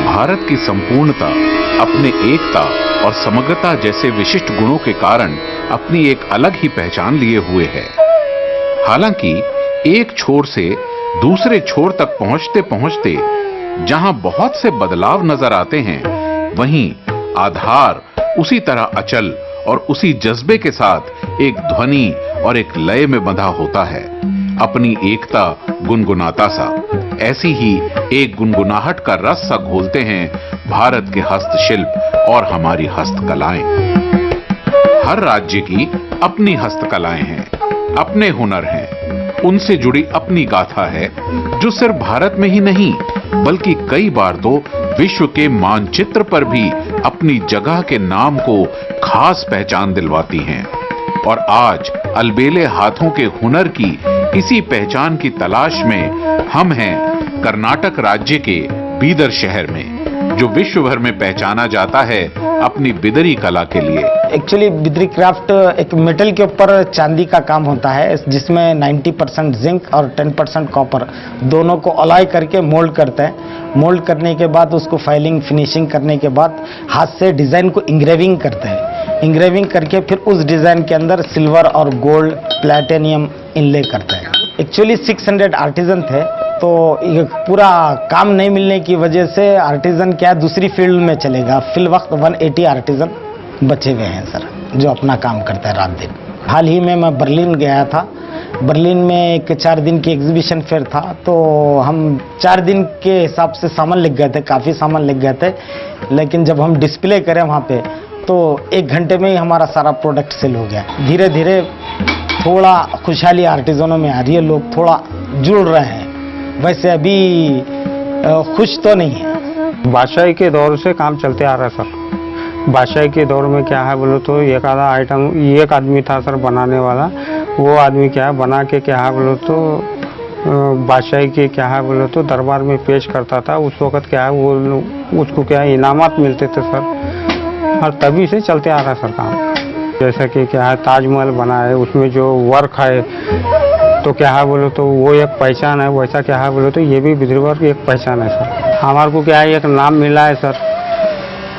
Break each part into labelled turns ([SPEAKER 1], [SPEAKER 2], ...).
[SPEAKER 1] भारत की संपूर्णता अपने एकता और समग्रता जैसे विशिष्ट गुणों के कारण अपनी एक अलग ही पहचान लिए हुए है। हालांकि एक छोर से दूसरे छोर तक पहुंचते पहुंचते जहां बहुत से बदलाव नजर आते हैं, वहीं आधार उसी तरह अचल और उसी जज्बे के साथ एक ध्वनि और एक लय में बंधा होता है, अपनी एकता गुनगुनाता सा। ऐसी ही एक गुनगुनाहट का रस सा घोलते हैं भारत के हस्तशिल्प और हमारी हस्तकलाएं। हर राज्य की अपनी हस्तकलाएं हैं, अपने हुनर हैं, उनसे जुड़ी अपनी गाथा है, जो सिर्फ भारत में ही नहीं बल्कि कई बार तो विश्व के मानचित्र पर भी अपनी जगह के नाम को खास पहचान दिलवाती हैं। और आज अलबेले हाथों के हुनर की इसी पहचान की तलाश में हम हैं कर्नाटक राज्य के बीदर शहर में, जो विश्व भर में पहचाना जाता है अपनी बिदरी कला के लिए।
[SPEAKER 2] एक्चुअली बिदरी क्राफ्ट एक मेटल के ऊपर चांदी का काम होता है, जिसमें 90% जिंक और 10% कॉपर दोनों को अलॉय करके मोल्ड करते हैं। मोल्ड करने के बाद उसको फाइलिंग फिनिशिंग करने के बाद हाथ से डिजाइन को इंग्रेविंग करते हैं। इंग्रेविंग करके फिर उस डिजाइन के अंदर सिल्वर और गोल्ड प्लैटिनियम इनले करते हैं। एक्चुअली 600 आर्टिजन थे, तो ये पूरा काम नहीं मिलने की वजह से आर्टिजन क्या दूसरी फील्ड में चलेगा। फिल वक्त 180 आर्टिजन बचे हुए हैं सर, जो अपना काम करते हैं रात दिन। हाल ही में मैं बर्लिन गया था। बर्लिन में एक 4 दिन की एग्जीबिशन फेयर था, तो हम 4 दिन के हिसाब से सामान लिख गए थे, काफ़ी सामान लिख गए थे। लेकिन जब हम डिस्प्ले करें वहाँ पे, तो 1 घंटे में ही हमारा सारा प्रोडक्ट सेल हो गया। धीरे धीरे थोड़ा खुशहाली आर्टिजनों में आ रही है, लोग थोड़ा जुड़ रहे हैं। वैसे अभी खुश तो नहीं है।
[SPEAKER 3] बादशाही के दौर से काम चलते आ रहा है सर। बादशाही के दौर में क्या है बोलो तो एक आधा आइटम एक आदमी था सर बनाने वाला। वो आदमी क्या है बना के क्या है बोलो तो बादशाही के क्या है बोलो तो दरबार में पेश करता था। उस वक्त क्या है वो उसको क्या है इनामात मिलते थे सर, और तभी से चलते आ रहा है सर काम। जैसे कि क्या है ताजमहल बना है, उसमें जो वर्क है तो क्या है बोलो तो वो एक पहचान है। वैसा क्या है बोलो तो ये भी बिदरी वर्क एक पहचान है सर। हमारे को क्या है एक नाम मिला है सर।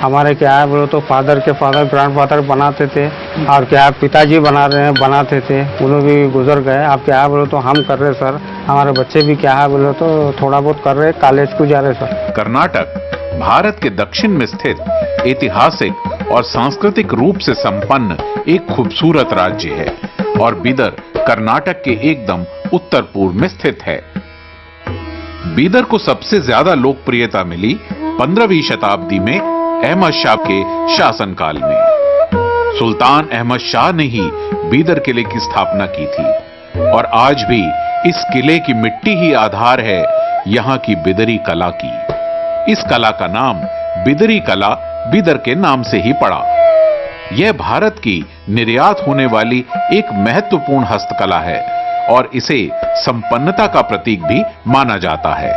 [SPEAKER 3] हमारे क्या है बोलो तो फादर के फादर ग्रैंड फादर बनाते थे, और क्या है पिताजी बनाते थे, उन्होंने भी गुजर गए। अब क्या है बोलो तो हम कर रहे सर, हमारे बच्चे भी क्या है बोलो तो थोड़ा बहुत कर रहे, कॉलेज को जा रहे सर।
[SPEAKER 1] कर्नाटक भारत के दक्षिण में स्थित ऐतिहासिक और सांस्कृतिक रूप से संपन्न एक खूबसूरत राज्य है, और बीदर कर्नाटक के एकदम उत्तर पूर्व में स्थित है। बीदर को सबसे ज्यादा लोकप्रियता मिली 15वीं शताब्दी में अहमद शाह के शासनकाल में। सुल्तान अहमद शाह ने ही बीदर किले की स्थापना की थी, और आज भी इस किले की मिट्टी ही आधार है यहाँ की बिदरी कला की। इस कला का नाम बिदरी कला बीदर के नाम से ही पड़ा। यह भारत की निर्यात होने वाली एक महत्वपूर्ण हस्तकला है, और इसे संपन्नता का प्रतीक भी माना जाता है।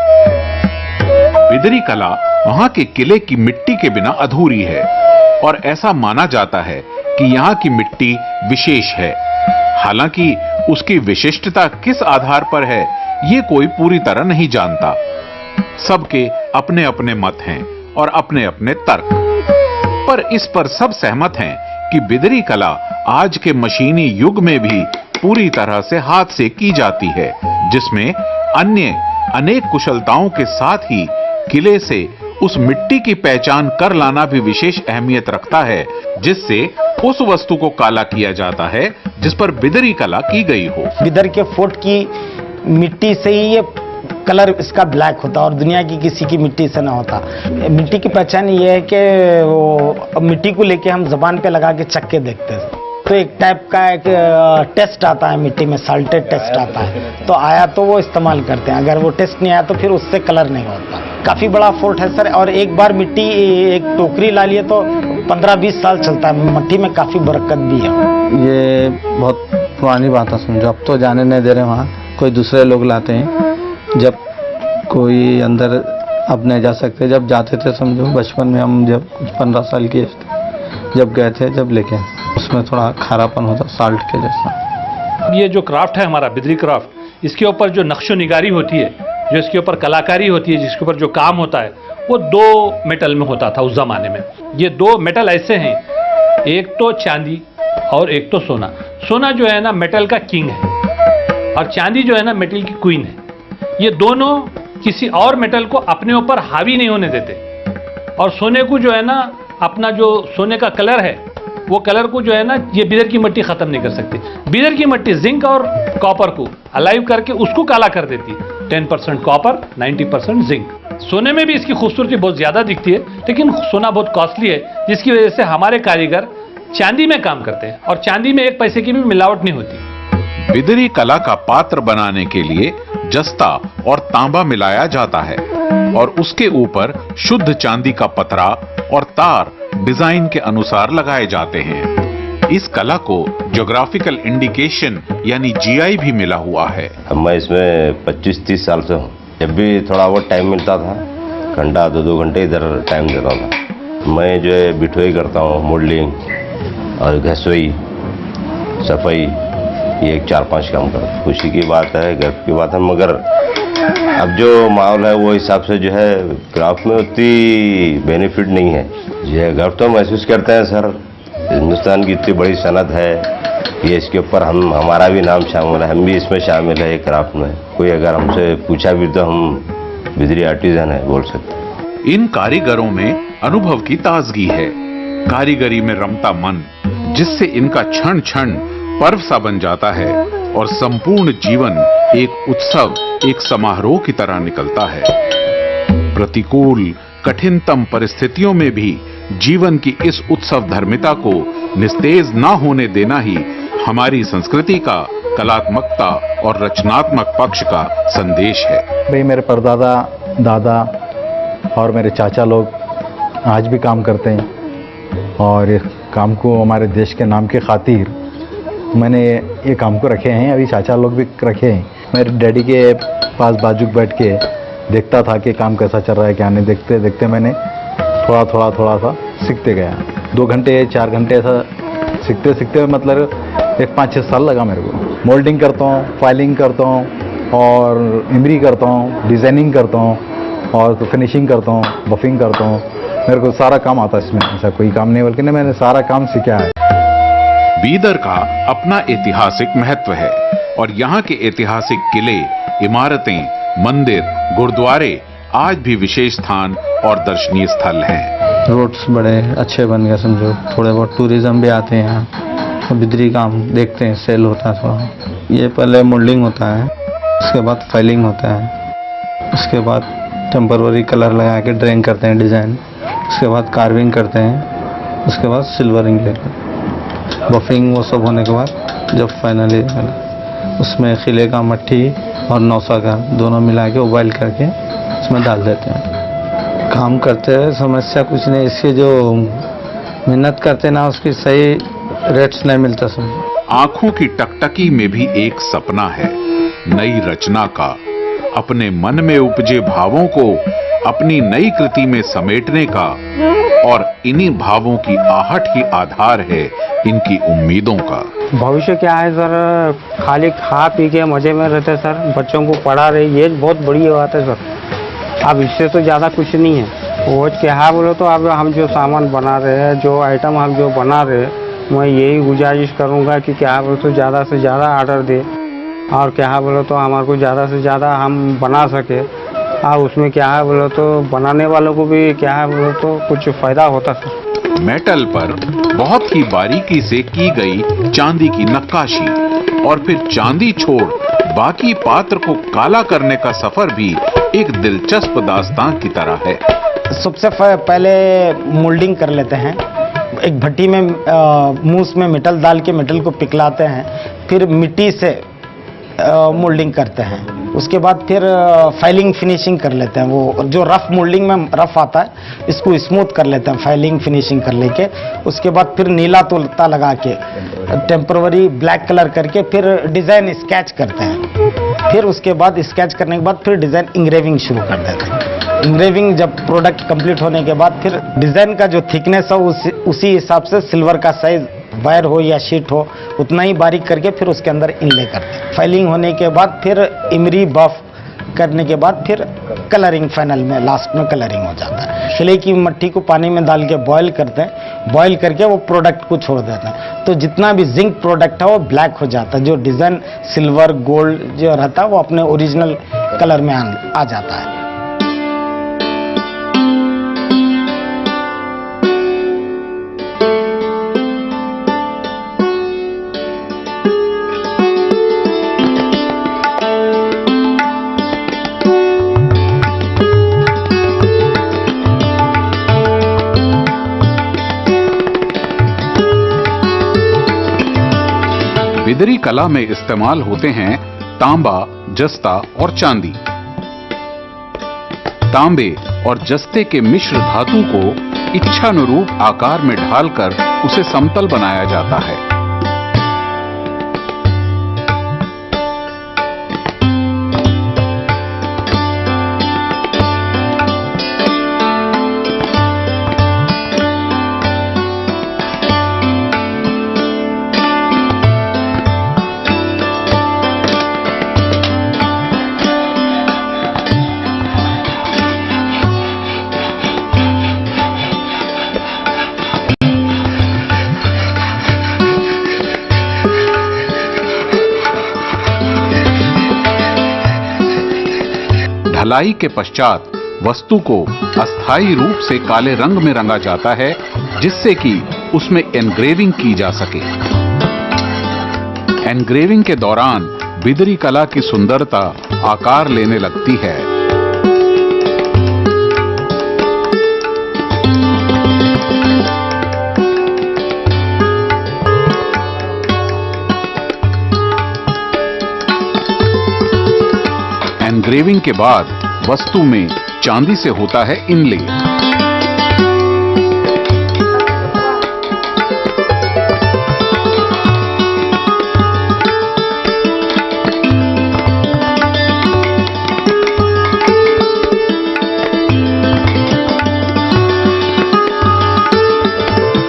[SPEAKER 1] बिदरी कला वहां के किले की मिट्टी के बिना अधूरी है, और ऐसा माना जाता है कि यहाँ की मिट्टी विशेष है। हालांकि उसकी विशिष्टता किस आधार पर है, ये कोई पूरी तरह नहीं जानता। सबके अपने अपने मत हैं और अपने अपने तर्क, पर इस पर सब सहमत हैं कि बिदरी कला आज के मशीनी युग में भी पूरी तरह से हाथ से की जाती है, जिसमें अन्य अनेक कुशलताओं के साथ ही किले से उस मिट्टी की पहचान कर लाना भी विशेष अहमियत रखता है, जिससे उस वस्तु को काला किया जाता है जिस पर बिदरी कला की गई हो।
[SPEAKER 2] बिदर के फोर्ट की मिट्टी से ही ये कलर इसका ब्लैक होता और दुनिया की किसी की मिट्टी से ना होता। मिट्टी की पहचान ये है कि वो मिट्टी को लेके हम जबान पे लगा के चख के देखते हैं, तो एक टाइप का एक टेस्ट आता है मिट्टी में, साल्टेड टेस्ट आता है, तो आया तो वो इस्तेमाल करते हैं। अगर वो टेस्ट नहीं आया तो फिर उससे कलर नहीं होता। काफ़ी बड़ा फोर्ट है सर, और एक बार मिट्टी एक टोकरी ला लिए तो 15-20 साल चलता है। मिट्टी में काफ़ी बरकत भी है।
[SPEAKER 4] ये बहुत पुरानी बात है, समझो अब तो जाने नहीं दे रहे, वहाँ कोई दूसरे लोग लाते हैं। जब कोई अंदर अब नहीं जा सकते, जब जाते थे समझो बचपन में, हम जब 15 साल की जब गए थे, जब लेके उसमें थोड़ा खारापन होता साल्ट के जैसा।
[SPEAKER 5] ये जो क्राफ्ट है हमारा बिदरी क्राफ्ट, इसके ऊपर जो नक्शो निगारी होती है, जो इसके ऊपर कलाकारी होती है, जिसके ऊपर जो काम होता है, वो 2 मेटल में होता था उस जमाने में। ये 2 मेटल ऐसे हैं, एक तो चांदी और एक तो सोना। सोना जो है ना मेटल का किंग है और चांदी जो है ना मेटल की क्वीन है। ये दोनों किसी और मेटल को अपने ऊपर हावी नहीं होने देते और सोने को जो है ना अपना जो सोने का कलर है वो कलर को जो है ना ये बिदर की मिट्टी खत्म नहीं कर सकती। बिदर की मिट्टी जिंक और कॉपर को अलाइव करके उसको काला कर देती। 10% कॉपर, 90% जिंक। सोने में भी इसकी खूबसूरती बहुत ज्यादा दिखती है, लेकिन सोना बहुत कॉस्टली है, जिसकी वजह से हमारे कारीगर चांदी में काम करते हैं और चांदी में 1 पैसे की भी मिलावट नहीं होती।
[SPEAKER 1] बिदरी कला का पात्र बनाने के लिए जस्ता और तांबा मिलाया जाता है और उसके ऊपर शुद्ध चांदी का पतरा और तार डिजाइन के अनुसार लगाए जाते हैं। इस कला को ज्योग्राफिकल इंडिकेशन यानी जीआई भी मिला हुआ है।
[SPEAKER 6] मैं इसमें 25-30 साल से हूँ। जब भी थोड़ा बहुत टाइम मिलता था, घंटा 2-2 घंटे इधर टाइम देता था। मैं जो है बिठोई करता हूँ, मोल्डिंग और घसोई, सफाई, ये 4-5 काम करता हूँ। खुशी की बात है, गर्व की बात है, मगर अब जो माहौल है वो हिसाब से जो है क्राफ्ट में उतनी बेनिफिट नहीं है। जो है गर्व तो महसूस करते हैं सर, हिंदुस्तान की इतनी बड़ी सनत है, ये इसके ऊपर हमारा भी नाम शामिल है, हम भी इसमें शामिल है क्राफ्ट में। कोई अगर हमसे पूछा भी तो हम बिदरी आर्टिजन है बोल सकते हैं।
[SPEAKER 1] इन कारीगरों में अनुभव की ताजगी है, कारीगरी में रमता मन, जिससे इनका क्षण क्षण पर्व सा बन जाता है और संपूर्ण जीवन एक उत्सव, एक समारोह की तरह निकलता है। प्रतिकूल कठिनतम परिस्थितियों में भी जीवन की इस उत्सव धर्मिता को निस्तेज न होने देना ही हमारी संस्कृति का कलात्मकता और रचनात्मक पक्ष का संदेश है।
[SPEAKER 7] भाई मेरे परदादा, दादा और मेरे चाचा लोग आज भी काम करते हैं और इस काम को हमारे देश के नाम के खातिर मैंने ये काम को रखे हैं। अभी चाचा लोग भी रखे हैं। मेरे डैडी के पास बाजू बैठ के देखता था कि काम कैसा चल रहा है क्या नहीं। देखते देखते मैंने थोड़ा सा सीखते गया। 2 घंटे 4 घंटे ऐसा सीखते सीखते मतलब एक 5-6 साल लगा मेरे को। मोल्डिंग करता हूँ, फाइलिंग करता हूँ और एम्ब्री करता हूँ, डिज़ाइनिंग करता हूँ और फिनिशिंग करता हूँ, बफिंग करता हूँ। मेरे को सारा काम आता है इसमें, ऐसा कोई काम नहीं बल्कि मैंने सारा काम सीखा है।
[SPEAKER 1] बीदर का अपना ऐतिहासिक महत्व है और यहाँ के ऐतिहासिक किले, इमारतें, मंदिर, गुरुद्वारे आज भी विशेष स्थान और दर्शनीय स्थल हैं।
[SPEAKER 4] रोड्स बड़े अच्छे बन गए समझो, थोड़े बहुत टूरिज्म भी आते हैं यहाँ, तो बिदरी काम देखते हैं, सेल होता है थोड़ा। ये पहले मोल्डिंग होता है, उसके बाद फाइलिंग होता है, उसके बाद टेम्पररी कलर लगा के ड्राइंग करते हैं डिज़ाइन, उसके बाद कार्विंग करते हैं, उसके बाद सिल्वरिंग लेकर बफिंग, वो सब होने के बाद जब फाइनली उसमें खिले का मट्टी और नौसा का दोनों मिला के उबाइल करके उसमें डाल देते हैं। काम करते हैं, समस्या कुछ नहीं, इसके जो मेहनत करते ना उसकी सही रेट्स नहीं मिलता सब।
[SPEAKER 1] आंखों की टकटकी में भी एक सपना है, नई रचना का, अपने मन में उपजे भावों को अपनी नई कृति में समेटने का, और इन्हीं भावों की आहट ही आधार है इनकी उम्मीदों का।
[SPEAKER 3] भविष्य क्या है सर, खाली खा पी के मजे में रहते सर, बच्चों को पढ़ा रहे, ये बहुत बड़ी बात है सर। अब इससे तो ज़्यादा कुछ नहीं है। वो क्या बोलो तो अब हम जो सामान बना रहे हैं, जो आइटम हम जो बना रहे हैं, मैं यही गुजारिश करूँगा कि क्या बोलो तो ज़्यादा से ज़्यादा आर्डर दे और क्या बोलो तो हमारे को ज़्यादा से ज़्यादा हम बना सके। और उसमें क्या है बोलो तो बनाने वालों को भी क्या है बोलो तो कुछ फ़ायदा होता सर।
[SPEAKER 1] मेटल पर बहुत ही बारीकी से की गई चांदी की नक्काशी और फिर चांदी छोड़ बाकी पात्र को काला करने का सफर भी एक दिलचस्प दास्तान की तरह है।
[SPEAKER 2] सबसे पहले मोल्डिंग कर लेते हैं। एक भट्टी में मूस में मेटल डाल के मेटल को पिघलाते हैं, फिर मिट्टी से मोल्डिंग करते हैं। उसके बाद फिर फाइलिंग फिनिशिंग कर लेते हैं। वो जो रफ मोल्डिंग में रफ आता है इसको स्मूथ कर लेते हैं, फाइलिंग फिनिशिंग कर लेके। उसके बाद फिर नीला तोलता लगा के टेम्पररी ब्लैक कलर करके फिर डिज़ाइन स्केच करते हैं। फिर उसके बाद स्केच करने के बाद फिर डिज़ाइन इंग्रेविंग शुरू कर देते हैं। इंग्रेविंग जब प्रोडक्ट कंप्लीट होने के बाद फिर डिज़ाइन का जो थिकनेस हो उसी हिसाब से सिल्वर का साइज वायर हो या शीट हो उतना ही बारीक करके फिर उसके अंदर इनले करते हैं। फाइलिंग होने के बाद फिर इमरी बफ करने के बाद फिर कलरिंग फाइनल में लास्ट में कलरिंग हो जाता है। क्ले की मट्टी को पानी में डाल के बॉईल करते हैं, बॉईल करके वो प्रोडक्ट को छोड़ देते हैं, तो जितना भी जिंक प्रोडक्ट है वो ब्लैक हो जाता है, जो डिजाइन सिल्वर गोल्ड जो रहता है वो अपने ओरिजिनल कलर में आ जाता है।
[SPEAKER 1] बिदरी कला में इस्तेमाल होते हैं तांबा, जस्ता और चांदी। तांबे और जस्ते के मिश्र धातु को इच्छानुरूप आकार में ढालकर उसे समतल बनाया जाता है। ढलाई के पश्चात वस्तु को अस्थायी रूप से काले रंग में रंगा जाता है, जिससे कि उसमें एनग्रेविंग की जा सके। एनग्रेविंग के दौरान बिदरी कला की सुंदरता आकार लेने लगती है। एनग्रेविंग के बाद वस्तु में चांदी से होता है इनले।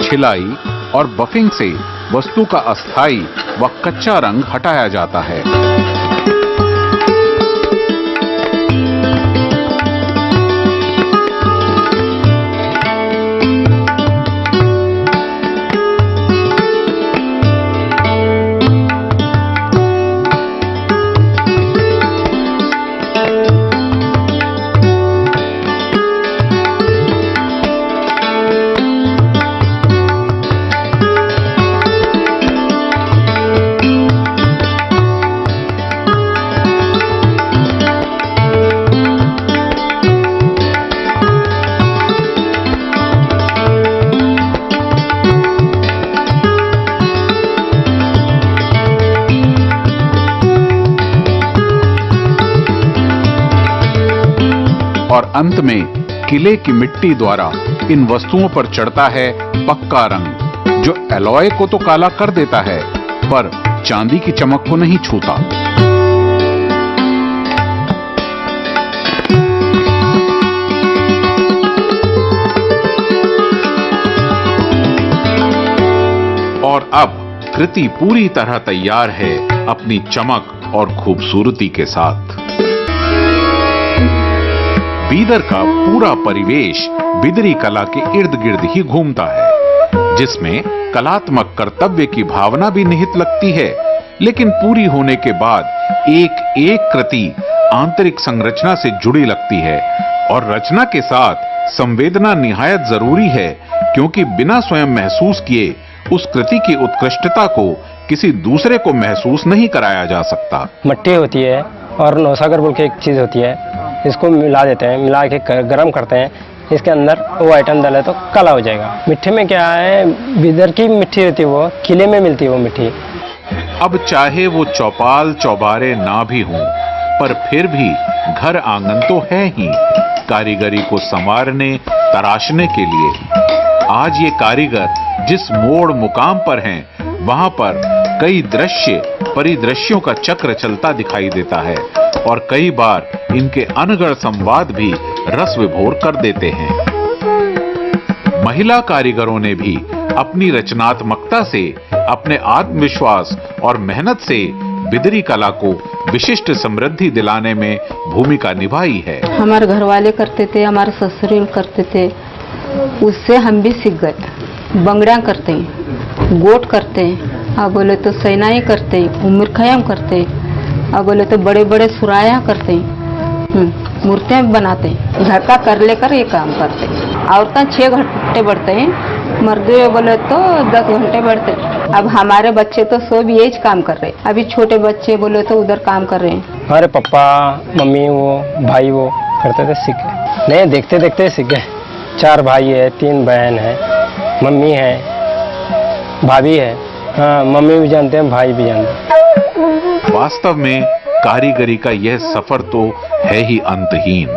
[SPEAKER 1] छिलाई और बफिंग से वस्तु का अस्थायी व कच्चा रंग हटाया जाता है। और अंत में किले की मिट्टी द्वारा इन वस्तुओं पर चढ़ता है पक्का रंग, जो एलॉय को तो काला कर देता है पर चांदी की चमक को नहीं छूता। और अब कृति पूरी तरह तैयार है अपनी चमक और खूबसूरती के साथ। बीदर का पूरा परिवेश बिदरी कला के इर्द गिर्द ही घूमता है, जिसमें कलात्मक कर्तव्य की भावना भी निहित लगती है, लेकिन पूरी होने के बाद एक एक कृति आंतरिक संरचना से जुड़ी लगती है। और रचना के साथ संवेदना निहायत जरूरी है, क्योंकि बिना स्वयं महसूस किए उस कृति की उत्कृष्टता को किसी दूसरे को महसूस नहीं कराया जा सकता।
[SPEAKER 3] मट्टी होती है और नौसागर बोल के एक चीज़ होती है, इसको मिला देते हैं, मिला के गर्म करते हैं, इसके अंदर वो आइटम डाले तो काला हो जाएगा। मिट्टी में क्या है, बिदर की मिट्टी होती है, वो किले में मिलती है वो मिट्टी।
[SPEAKER 1] अब चाहे वो चौपाल चौबारे ना भी हों, पर फिर भी घर आंगन तो है ही कारीगरी को संवारने तराशने के लिए। आज ये कारीगर जिस मोड़ मुकाम पर हैं, वहां पर कई दृश्य परिदृश्यों का चक्र चलता दिखाई देता है, और कई बार इनके अनगढ़ संवाद भी रस विभोर कर देते हैं। महिला कारीगरों ने भी अपनी रचनात्मकता से, अपने आत्मविश्वास और मेहनत से बिदरी कला को विशिष्ट समृद्धि दिलाने में भूमिका निभाई है।
[SPEAKER 8] हमारे घर वाले करते थे, हमारे ससुर करते थे, उससे हम भी सीख गए। बंगड़ा करते हैं, गोट करते हैं, अब बोले तो सैनाई करते हैं, उम्र खयाम करते हैं, अब बोले तो बड़े बड़े सुराया करते हैं, मूर्तियाँ बनाते हैं। घर का कर लेकर ये काम करते हैं। औरतें 6 घंटे बढ़ते हैं, मर्द बोले तो 10 घंटे बढ़ते हैं। अब हमारे बच्चे तो सब यही काम कर रहे हैं। अभी छोटे बच्चे बोले तो उधर काम कर रहे हैं।
[SPEAKER 9] हमारे पापा मम्मी वो भाई वो करते थे, सीख गए। नहीं, देखते देखते सीख गए। 4 भाई है, 3 बहन है, मम्मी है, भाभी है। हाँ, मम्मी भी जानते हैं, भाई भी जानते हैं।
[SPEAKER 1] वास्तव में कारीगरी का यह सफर तो है ही अंतहीन,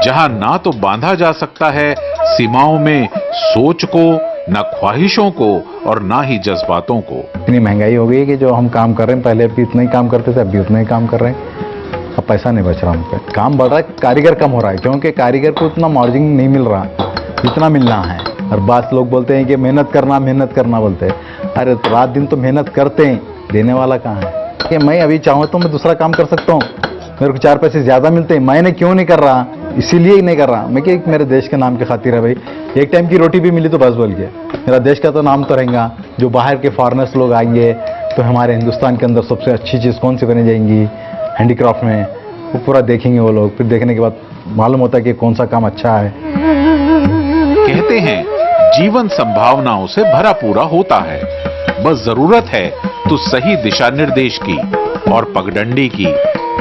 [SPEAKER 1] जहां ना तो बांधा जा सकता है सीमाओं में सोच को, न ख्वाहिशों को और ना ही जज्बातों को।
[SPEAKER 7] इतनी महंगाई हो गई कि जो हम काम कर रहे हैं, पहले भी इतना ही काम करते थे, अब भी उतना ही काम कर रहे हैं। अब पैसा नहीं बच रहा हम पे, काम बढ़ रहा है, कारीगर कम हो रहा है, क्योंकि कारीगर को उतना मार्जिन नहीं मिल रहा जितना मिलना है। और बात लोग बोलते हैं कि मेहनत करना बोलते हैं। अरे रात दिन तो मेहनत करते हैं, देने वाला कहाँ है? कि मैं अभी चाहूँ तो मैं दूसरा काम कर सकता हूँ, मेरे को 4 पैसे ज्यादा मिलते हैं, मैंने क्यों नहीं कर रहा? इसीलिए ही नहीं कर रहा मैं कि मेरे देश के नाम की खातिर है भाई। एक टाइम की रोटी भी मिली तो बस बोल के मेरा देश का तो नाम तो रहेगा। जो बाहर के फॉरेनर्स लोग आएंगे तो हमारे हिंदुस्तान के अंदर सबसे अच्छी चीज़ कौन सी बनी जाएंगी हैंडीक्राफ्ट में, वो पूरा देखेंगे वो लोग। फिर देखने के बाद मालूम होता है कि कौन सा काम अच्छा है।
[SPEAKER 1] कहते हैं जीवन संभावनाओं से भरा पूरा होता है, बस जरूरत है तो सही दिशा निर्देश की और पगडंडी की,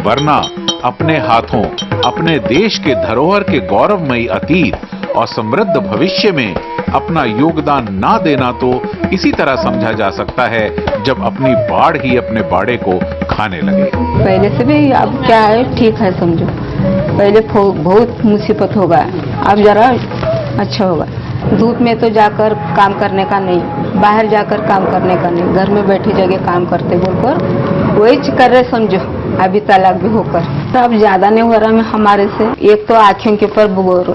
[SPEAKER 1] वरना अपने हाथों अपने देश के धरोहर के गौरवमयी अतीत और समृद्ध भविष्य में अपना योगदान ना देना तो इसी तरह समझा जा सकता है जब अपनी बाढ़ ही अपने बाड़े को खाने लगे।
[SPEAKER 8] पहले से भी अब क्या है, ठीक है समझो। पहले बहुत मुसीबत होगा, अब जरा अच्छा होगा। धूप में तो जाकर काम करने का नहीं, बाहर जाकर काम करने का नहीं, घर में बैठी जगह काम करते बोलकर वही कर रहे समझो। अभी तलाक भी होकर तो अब ज्यादा नहीं हो रहा में हमारे से। एक तो आँखों के ऊपर बोर,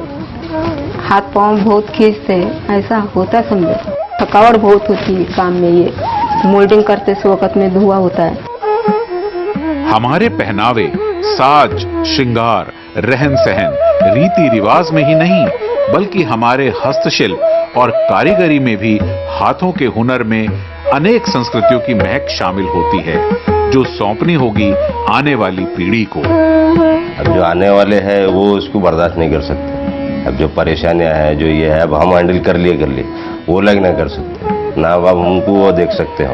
[SPEAKER 8] हाथ पाँव बहुत खींचते, ऐसा होता समझो। थकावट बहुत होती है काम में, ये मोल्डिंग करते से वक्त में धुआं होता है।
[SPEAKER 1] हमारे पहनावे, साज, श्रृंगार, रहन सहन, रीति रिवाज में ही नहीं बल्कि हमारे हस्तशिल्प और कारीगरी में भी हाथों के हुनर में अनेक संस्कृतियों की महक शामिल होती है, जो सौंपनी होगी आने वाली पीढ़ी को।
[SPEAKER 6] अब जो आने वाले हैं वो उसको बर्दाश्त नहीं कर सकते। अब जो परेशानियां हैं, जो ये है, अब हम हैंडल कर लिए, वो लोग नहीं कर सकते ना। अब हमको वो देख सकते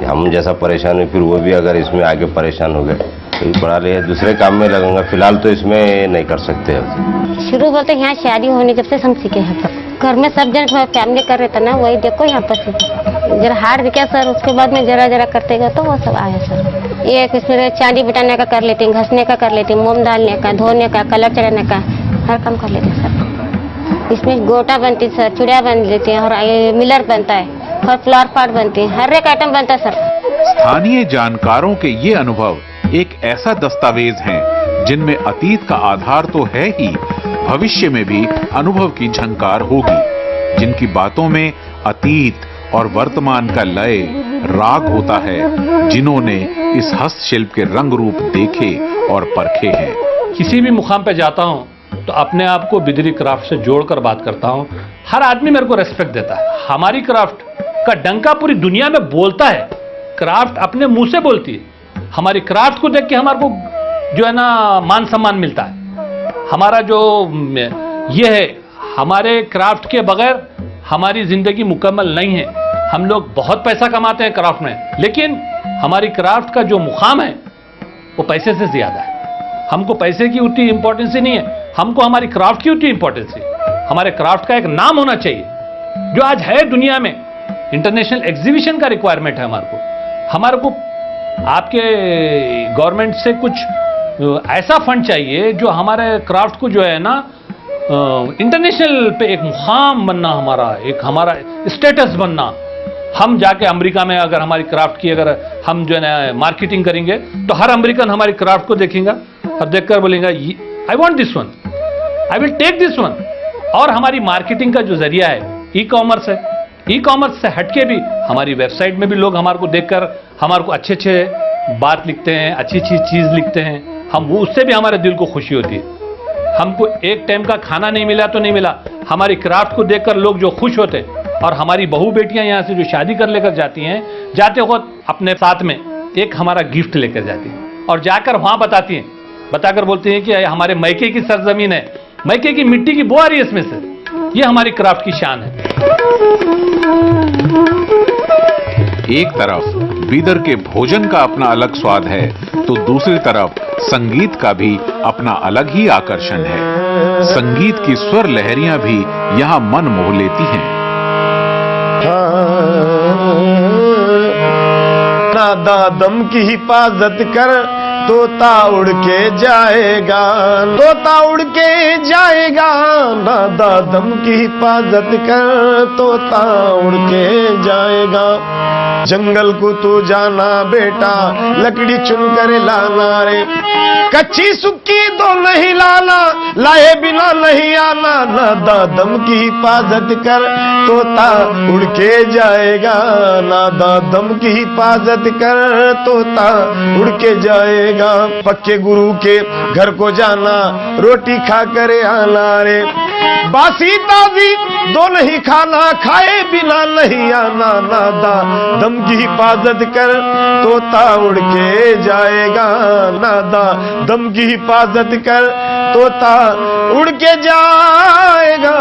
[SPEAKER 6] हम जैसा परेशान हुए, फिर वो भी अगर इसमें आगे परेशान हो गए तो पढ़ा लिया दूसरे काम में लगूंगा। फिलहाल तो इसमें नहीं कर सकते। अब
[SPEAKER 10] शुरू बोलते यहाँ शादी होने जब से हम सीखे हैं पर घर में सब जन फैमिली कर रहे थे ना, वही देखो यहाँ पर सीखे। जरा हार्ड दिखा सर, उसके बाद में जरा करते गए तो वो सब आया सर। ये इसमें चांदी बिटाने का कर लेती हूँ, घसने का कर लेती हूँ, मोम डालने का, धोने का, कलर चढ़ाने का, हर काम कर लेते सर। इसमें गोटा बनती सर, चूड़िया बन लेती है, और मिलर बनता है, और फ्लावर पॉट बनती है, हर एक आइटम बनता है सर।
[SPEAKER 1] स्थानीय जानकारों के ये अनुभव एक ऐसा दस्तावेज हैं जिनमें अतीत का आधार तो है ही, भविष्य में भी अनुभव की झंकार होगी, जिनकी बातों में अतीत और वर्तमान का लय राग होता है, जिन्होंने इस हस्तशिल्प के रंग रूप देखे और परखे हैं।
[SPEAKER 5] किसी भी मुकाम पे जाता हूँ तो अपने आप को बिदरी क्राफ्ट से जोड़कर बात करता हूँ। हर आदमी मेरे को रेस्पेक्ट देता है। हमारी क्राफ्ट का डंका पूरी दुनिया में बोलता है। क्राफ्ट अपने मुंह से बोलती है। हमारी क्राफ्ट को देख के हमारे को जो है ना मान सम्मान मिलता है। हमारा जो ये है, हमारे क्राफ्ट के बगैर हमारी जिंदगी मुकम्मल नहीं है। हम लोग बहुत पैसा कमाते हैं क्राफ्ट में, लेकिन हमारी क्राफ्ट का जो मुकाम है वो पैसे से ज्यादा है। हमको पैसे की उतनी इंपॉर्टेंस ही नहीं है, हमको हमारी क्राफ्ट की उतनी इंपॉर्टेंस है। हमारे क्राफ्ट का एक नाम होना चाहिए जो आज है दुनिया में। इंटरनेशनल एग्जीबिशन का रिक्वायरमेंट है हमारे को आपके गवर्नमेंट से कुछ ऐसा फंड चाहिए जो हमारे क्राफ्ट को जो है ना इंटरनेशनल पे एक मुकाम बनना, हमारा स्टेटस बनना। हम जाके अमेरिका में अगर हमारी क्राफ्ट की अगर हम जो है ना मार्केटिंग करेंगे तो हर अमेरिकन हमारी क्राफ्ट को देखेगा और देखकर बोलेगा I want this one, I will take this one. और हमारी मार्केटिंग का जो जरिया है ई कॉमर्स है। ई कॉमर्स से हटके भी हमारी वेबसाइट में भी लोग हमारे को देखकर हमारे को अच्छे बात लिखते हैं, अच्छी चीज़ लिखते हैं, हम वो उससे भी हमारे दिल को खुशी होती है। हमको एक टाइम का खाना नहीं मिला तो नहीं मिला, हमारी क्राफ्ट को देखकर लोग जो खुश होते, और हमारी बहू बेटियां यहाँ से जो शादी कर लेकर जाती हैं, जाते वक्त अपने साथ में एक हमारा गिफ्ट लेकर जाती हैं और जाकर वहाँ बताती हैं, बताकर बोलती हैं कि हमारे मैके की सरजमीन है, मैके की मिट्टी की बो आ रही है इसमें से, ये हमारी क्राफ्ट की शान है।
[SPEAKER 1] एक तरफ बीदर के भोजन का अपना अलग स्वाद है तो दूसरी तरफ संगीत का भी अपना अलग ही आकर्षण है। संगीत की स्वर लहरियां भी यहाँ मन मोह लेती हैं।
[SPEAKER 11] नादा दम की हिफाजत कर, तोता उड़ के जाएगा, तोता उड़ के जाएगा। नादा दम की हिफाजत कर, तोता उड़ के जाएगा। जंगल को तू जाना बेटा, लकड़ी चुन कर लाना रे, कच्ची सुक्की तो नहीं लाना, लाए बिना नहीं आना। नादा दम की हिफाजत कर, तोता उड़ के जाएगा। नादा दम की हिफाजत कर, तोता उड़ के जाएगा। पक्के गुरु के घर को जाना, रोटी खा कर आना रे, बासी ताजी दो नहीं खाना, खाए बिना नहीं आना। नादा दम की हिफाजत कर, तोता उड़ के जाएगा। नादा दम की हिफाजत कर, तोता उड़ के जाएगा।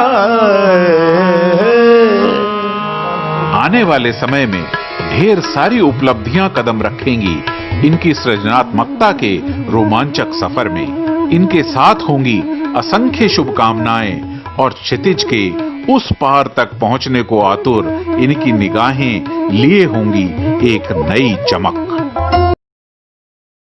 [SPEAKER 1] आने वाले समय में ढेर सारी उपलब्धियां कदम रखेंगी इनकी सृजनात्मकता के रोमांचक सफर में। इनके साथ होंगी असंख्य शुभकामनाएं और क्षितिज के उस पार तक पहुंचने को आतुर इनकी निगाहें लिए होंगी एक नई चमक।